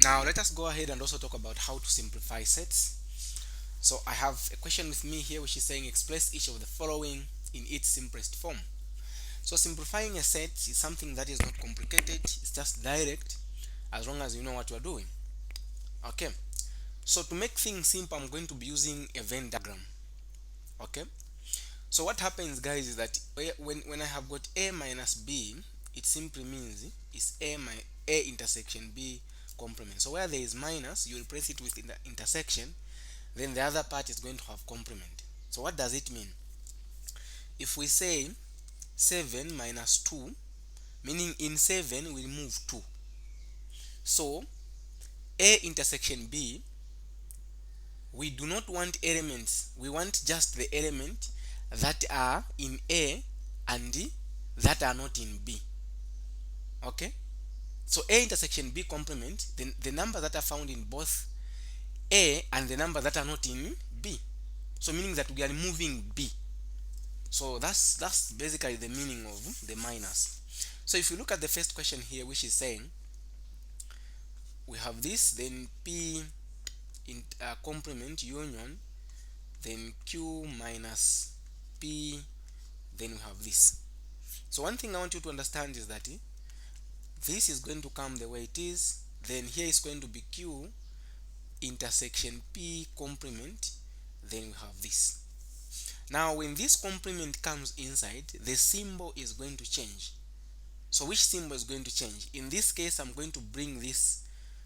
Now let us go ahead and also talk about how to simplify sets. So I have a question with me here which is saying express each of the following in its simplest form. So simplifying a set is something that is not complicated, it's just direct as long as you know what you are doing. Okay. So to make things simple, I'm going to be using a Venn diagram. Okay. So what happens, guys, is that when I have got a minus b, it simply means it's a intersection b complement. So where there is minus, you replace it with the intersection, then the other part is going to have complement. So what does it mean? If we say 7 minus 2, meaning in 7 we remove 2. So a intersection b, we do not want elements, we want just the element that are in a and that are not in b. Okay. So a intersection b complement the numbers that are found in both a and the numbers that are not in b. So meaning that we are removing b. So that's basically the meaning of the minus. So if you look at the first question here, which is saying we have this, then p in complement union, then q minus p, then we have this. So one thing I want you to understand is that this is going to come the way it is, then here is going to be q intersection p complement, then we have this. Now when this complement comes inside, the symbol is going to change. So which symbol is going to change? In this case, I'm going to bring this,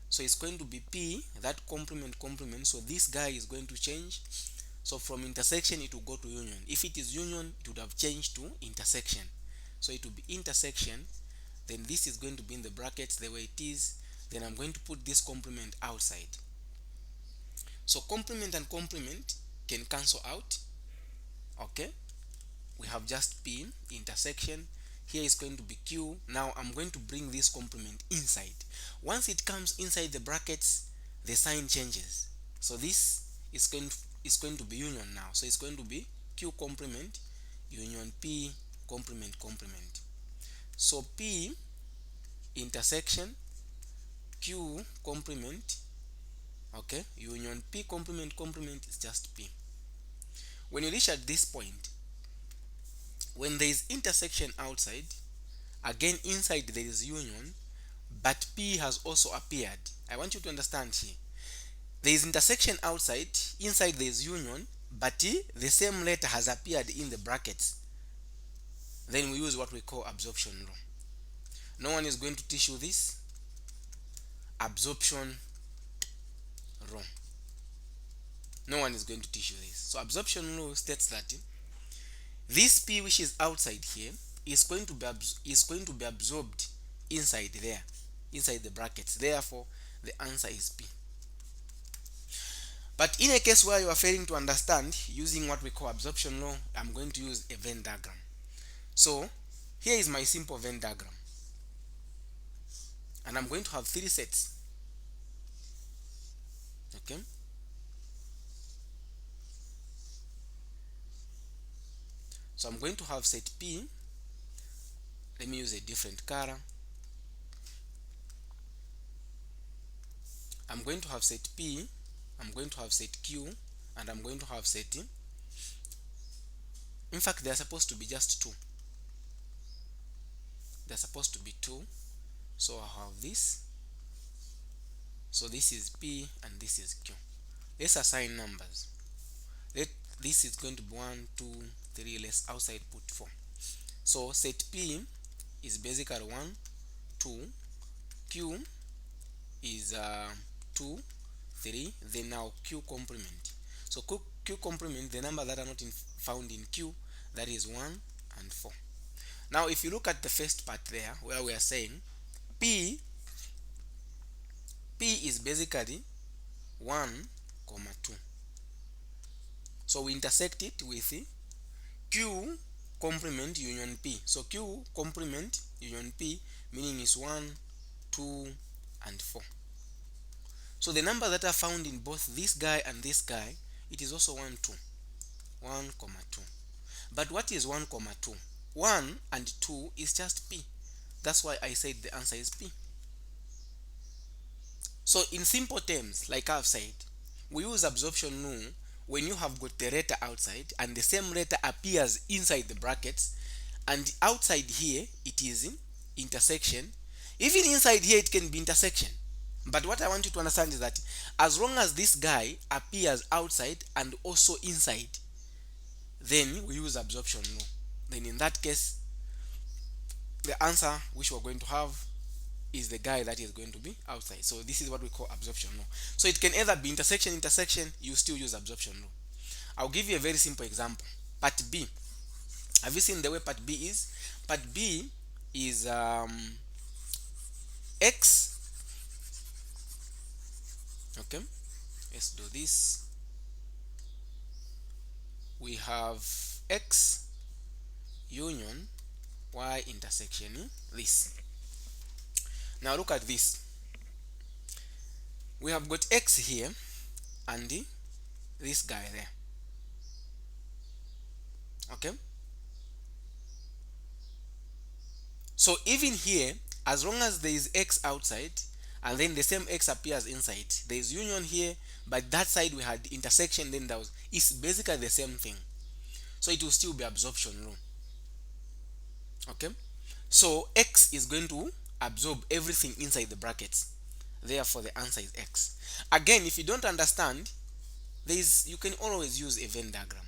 so it's going to be p, that complement, so this guy is going to change. So from intersection it will go to union. If it is union, it would have changed to intersection, so it will be intersection, then this is going to be in the brackets the way it is, then I'm going to put this complement outside. So complement and complement can cancel out. Okay, we have just p intersection, here is going to be q. Now I'm going to bring this complement inside. Once it comes inside the brackets, the sign changes. So this is going to be union now. So it's going to be q complement union p complement. So p intersection q complement, okay, union p complement is just p. When you reach at this point, when there is intersection outside, again inside there is union, but p has also appeared. I want you to understand here, there is intersection outside, inside there is union, but the same letter has appeared in the brackets. Then we use what we call absorption law. No one is going to teach you this. Absorption law, no one is going to teach you this. So absorption law states that this p which is outside here is going to be absorbed inside there, inside the brackets. Therefore the answer is p. But in a case where you are failing to understand, using what we call absorption law, I'm going to use a Venn diagram. So here is my simple Venn diagram, and I'm going to have three sets. Okay, so I'm going to have set p. Let me use a different color. I'm going to have set p, I'm going to have set q, and I'm going to have set t. In fact, they are supposed to be just two. They're supposed to be two. So I have this. So this is p and this is q. Let's assign numbers. This is going to be 1, 2, 3. Let's outside put 4. So set p is basically 1, 2. Q is 2, 3. Then now q complement. So q complement, the number that are not found in q, that is 1 and 4. Now if you look at the first part there, where we are saying p is basically 1, 2. So we intersect it with q complement union p. So q complement union p, meaning is 1, 2 and 4. So the number that are found in both this guy and this guy, it is also 1, 2. 1, 2. But what is 1, 2? 1 and 2 is just p. That's why I said the answer is p. So in simple terms, like I've said, we use absorption rule when you have got the letter outside and the same letter appears inside the brackets, and outside here it is in intersection. Even inside here it can be intersection. But what I want you to understand is that as long as this guy appears outside and also inside, then we use absorption rule. Then in that case, the answer which we're going to have is the guy that is going to be outside. So this is what we call absorption rule. So it can either be intersection, intersection, you still use absorption rule. I'll give you a very simple example. Part B. Have you seen the way part B is? Part B is X. Okay, let's do this. We have X union Y intersection this. Now look at this. We have got X here and this guy there. Okay, so even here, as long as there is X outside and then the same X appears inside, there is union here, but that side we had intersection, then that was, it's basically the same thing. So it will still be absorption rule. Okay, so X is going to absorb everything inside the brackets, therefore the answer is X. Again, if you don't understand, you can always use a Venn diagram.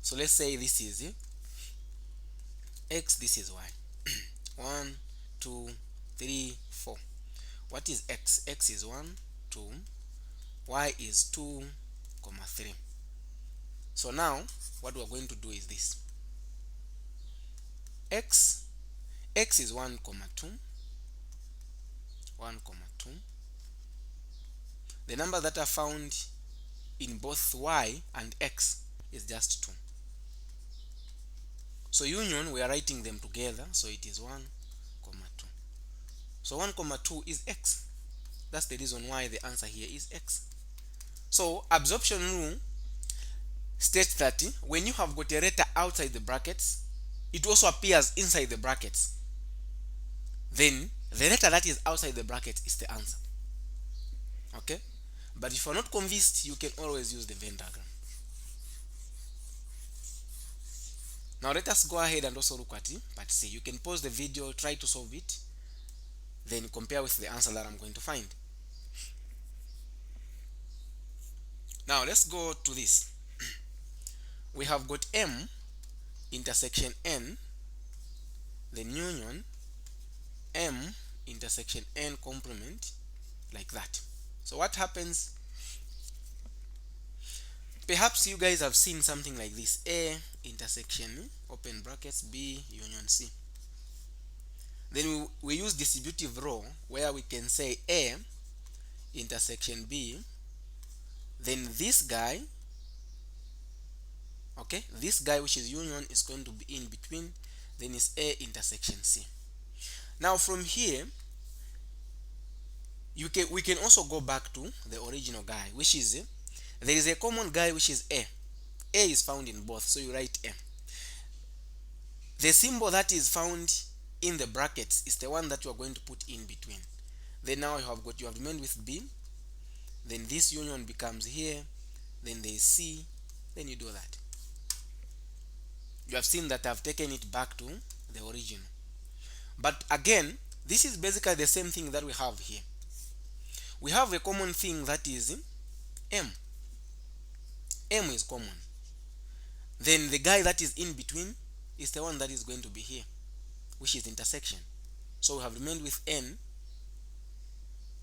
So let's say this is X, this is Y. 1 2 3 4. What is X? X is 1 2, Y is 2 comma 3. So now what we're going to do is this. X is 1 comma 2, 1 comma 2. The number that are found in both Y and X is just 2. So union, we are writing them together, so it is 1 comma 2. So 1 comma 2 is X. That's the reason why the answer here is X. So absorption rule states that when you have got a letter outside the brackets, it also appears inside the brackets. Then the letter that is outside the bracket is the answer. Okay? But if you're not convinced, you can always use the Venn diagram. Now let us go ahead and also look at part C. You can pause the video, try to solve it, then compare with the answer that I'm going to find. Now let's go to this. We have got M intersection N, then union M intersection N complement, like that. So what happens? Perhaps you guys have seen something like this: A intersection open brackets B union C. Then we use distributive rule where we can say A intersection B, then this guy, okay, this guy which is union is going to be in between, then is A intersection C. Now from here we can also go back to the original guy, which is there is a common guy which is A. A is found in both, so you write A. The symbol that is found in the brackets is the one that you are going to put in between. Then now you have remained with B, then this union becomes here, then there is C, then you do that. You have seen that I've taken it back to the original. But again, this is basically the same thing that we have here. We have a common thing that is M. M is common. Then the guy that is in between is the one that is going to be here, which is intersection. So we have remained with N.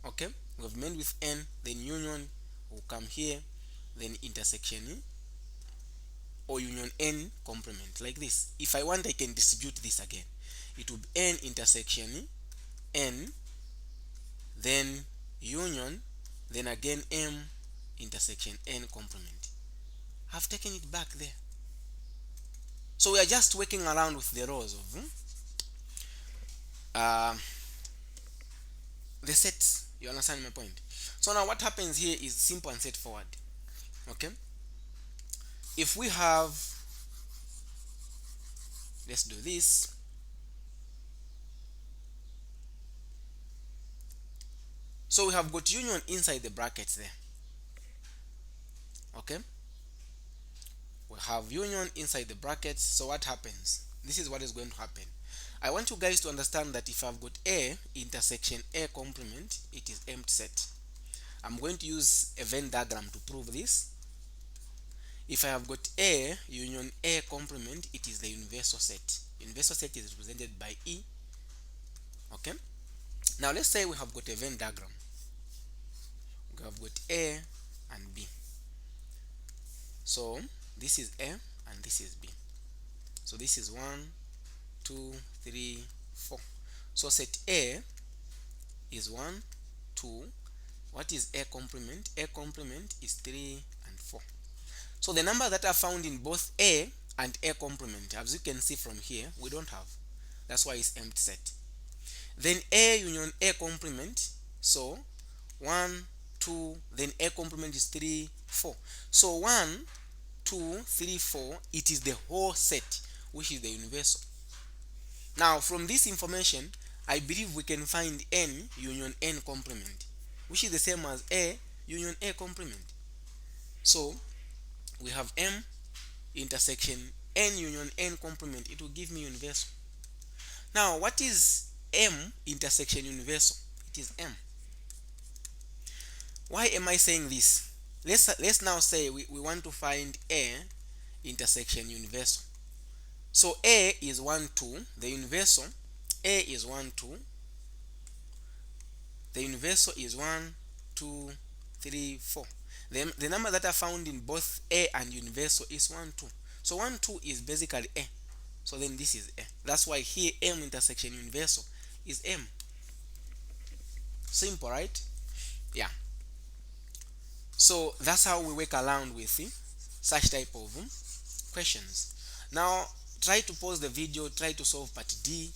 Okay, we have remained with N, then union will come here, then intersection or union N complement, like this. If I want, I can distribute this again. It will be N intersection N, then union, then again M intersection N complement. I've taken it back there. So we are just working around with the rows of the sets. You understand my point? So now what happens here is simple and straightforward. Okay, if we have, let's do this. So we have got union inside the brackets there. Okay, we have union inside the brackets. So what happens? This is what is going to happen. I want you guys to understand that if I've got A intersection A complement, it is empty set. I'm going to use a Venn diagram to prove this. If I have got A union A complement, it is the universal set. Universal set is represented by E. Okay. Now let's say we have got a Venn diagram. We have got A and B. So this is A and this is B. So this is 1, 2, 3, 4. So set A is 1, 2. What is A complement? A complement is 3 and 4. So the numbers that are found in both A and A complement, as you can see from here, we don't have. That's why it's empty set. Then A union A complement, so 1, 2, then A complement is 3, 4. So 1, 2, 3, 4, it is the whole set, which is the universal. Now from this information, I believe we can find N union N complement, which is the same as A union A complement. So we have M intersection N union N complement. It will give me universal. Now what is M intersection universal? It is M. Why am I saying this? Let's now say we want to find A intersection universal. So A is 1, 2. The universal A is 1, 2. The universal is 1, 2, 3, 4. The number that are found in both A and universal is 1, 2. So 1, 2 is basically A. So then this is A. That's why here M intersection universal is M. Simple, right? Yeah. So that's how we work around with such type of questions. Now try to pause the video, try to solve part D,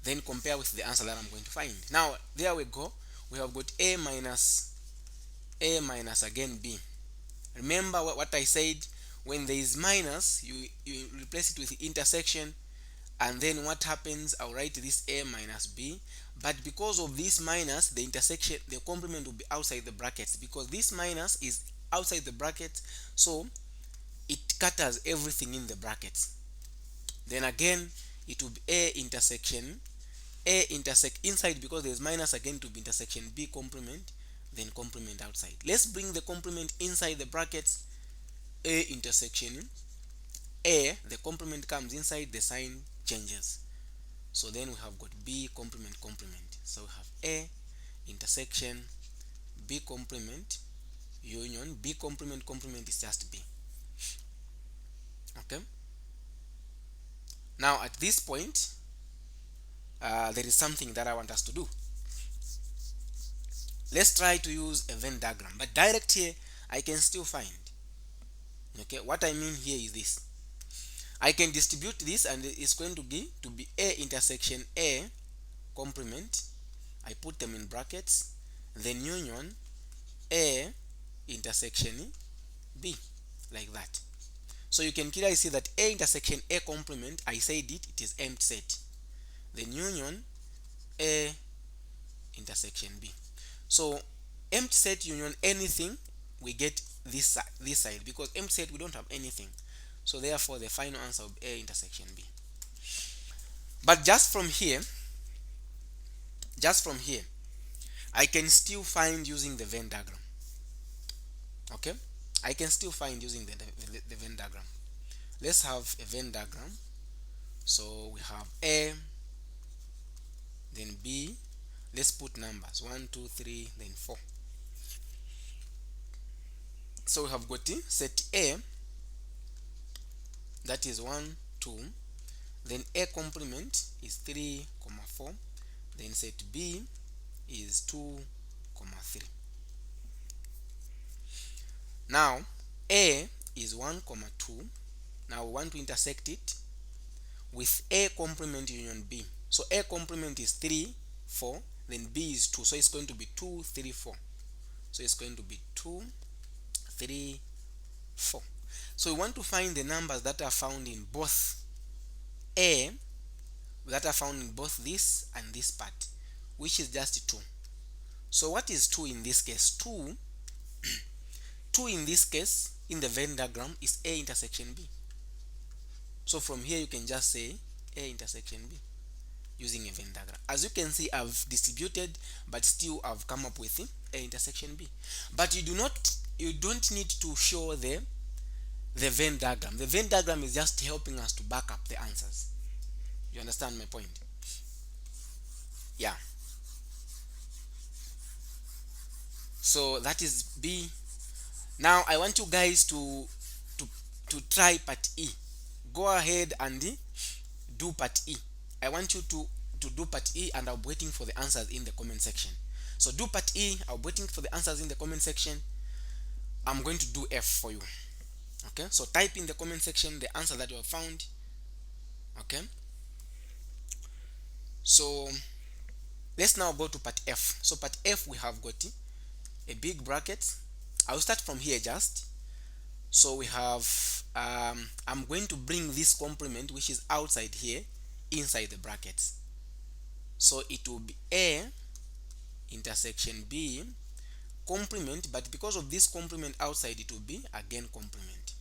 then compare with the answer that I'm going to find. Now there we go. We have got A minus again B. Remember what I said, when there is minus, you replace it with intersection, and then what happens, I'll write this A minus B, but because of this minus, the intersection, the complement will be outside the brackets, because this minus is outside the brackets, so it scatters everything in the brackets. Then again it will be A intersection inside, because there is minus, again to be intersection B complement, then complement outside. Let's bring the complement inside the brackets. A intersection A, the complement comes inside, the sign changes. So then we have got B complement. So we have A intersection B complement union B complement is just B. Okay. Now at this point, there is something that I want us to do. Let's try to use a Venn diagram, but direct here I can still find. Okay, what I mean here is this. I can distribute this, and it's going to be A intersection A complement. I put them in brackets, then union A intersection B, like that. So you can clearly see that A intersection A complement, I said it is empty set. Then union A intersection B. So empty set union anything, we get this side, because empty set we don't have anything. So therefore the final answer will be A intersection B. But just from here, I can still find using the Venn diagram. Okay, I can still find using the Venn diagram. Let's have a Venn diagram. So we have A, then B. Let's put numbers 1, 2, 3, then 4. So we have got set A, that is 1, 2. Then A complement is 3, 4. Then set B is 2, 3. Now A is 1, 2. Now we want to intersect it with A complement union B. So A complement is 3, 4. Then B is 2. So it's going to be 2, 3, 4. So it's going to be 2, 3, 4. So we want to find the numbers that are found in both A, that are found in both this and this part, which is just 2. So what is 2 in this case? 2 in this case in the Venn diagram is A intersection B. So from here you can just say A intersection B using a Venn diagram. As you can see, I've distributed, but still I've come up with A intersection B. But you don't need to show the Venn diagram. The Venn diagram is just helping us to back up the answers. You understand my point? Yeah. So that is B. Now I want you guys to try part E. Go ahead and do part E. I want you to do part E, and I'll be waiting for the answers in the comment section. So do part E. I'll be waiting for the answers in the comment section. I'm going to do F for you. Okay, so type in the comment section the answer that you have found. Okay, so let's now go to part F. So part F, we have got a big bracket. I'll start from here just. So we have I'm going to bring this complement, which is outside here, inside the brackets. So it will be A intersection B complement, but because of this complement outside, it will be again complement.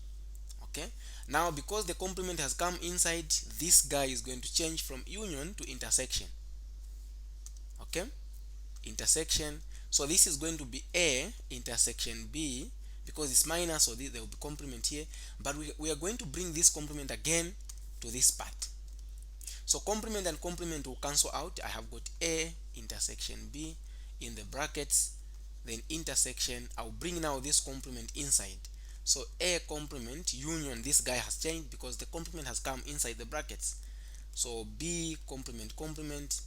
Okay, now because the complement has come inside, this guy is going to change from union to intersection. Okay, intersection. So this is going to be A intersection B, because it's minus, so there will be complement here, but we are going to bring this complement again to this part. So complement and complement will cancel out. I have got A intersection B in the brackets, then intersection. I'll bring now this complement inside. So A complement union, this guy has changed because the complement has come inside the brackets. So B complement complement,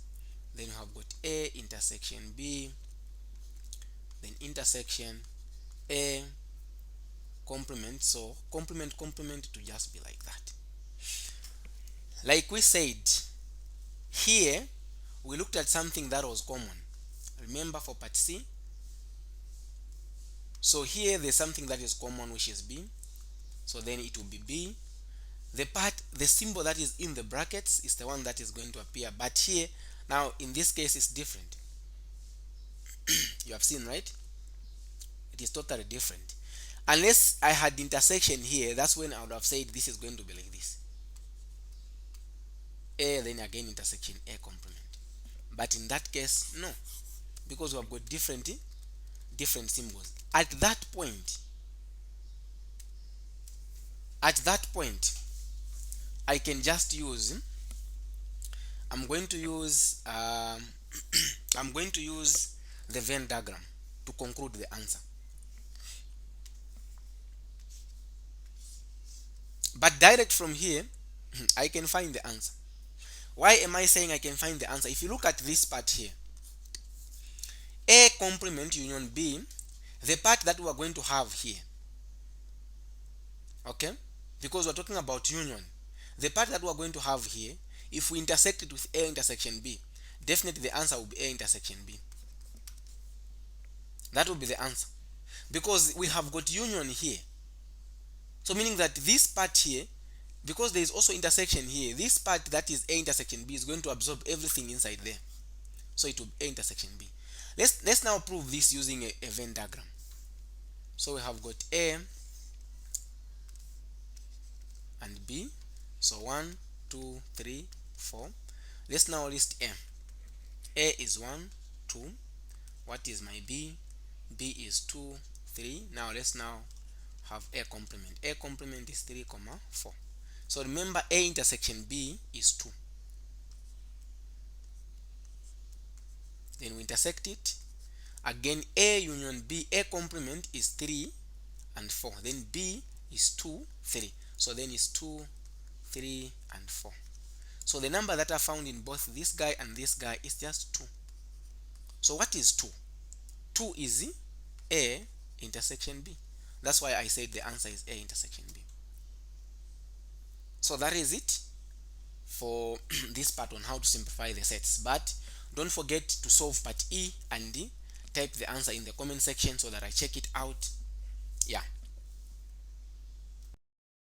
then you have got A intersection B, then intersection A complement. So complement complement to just be like that. Like we said, here we looked at something that was common. Remember for part C? So here there's something that is common, which is B. So then it will be B. The symbol that is in the brackets is the one that is going to appear. But here, now in this case, it's different. You have seen, right? It is totally different. Unless I had intersection here, that's when I would have said this is going to be like this. A, then again intersection A complement. But in that case, no, because we have got different symbols. At that point, I can just use. I'm going to use the Venn diagram to conclude the answer. But direct from here, I can find the answer. Why am I saying I can find the answer? If you look at this part here, A complement union B, the part that we are going to have here, okay, because we're talking about union, the part that we are going to have here, if we intersect it with A intersection B, definitely the answer will be A intersection B. That will be the answer, because we have got union here. So meaning that this part here, because there is also intersection here, this part that is A intersection B is going to absorb everything inside there. So it will be A intersection B. Let's now prove this using a Venn diagram. So we have got A and B. So 1, 2, 3, 4. Let's now list A. A is 1, 2. What is my B? B is 2, 3. Now let's now have A complement. A complement is 3, 4. So remember, A intersection B is 2. Then we intersect it. Again, A union B, A complement is 3 and 4. Then B is 2, 3. So then it's 2, 3, and 4. So the number that I found in both this guy and this guy is just 2. So what is 2? 2 is A intersection B. That's why I said the answer is A intersection B. So that is it for this part on how to simplify the sets. But don't forget to solve part E and D. Type the answer in the comment section so that I check it out. Yeah.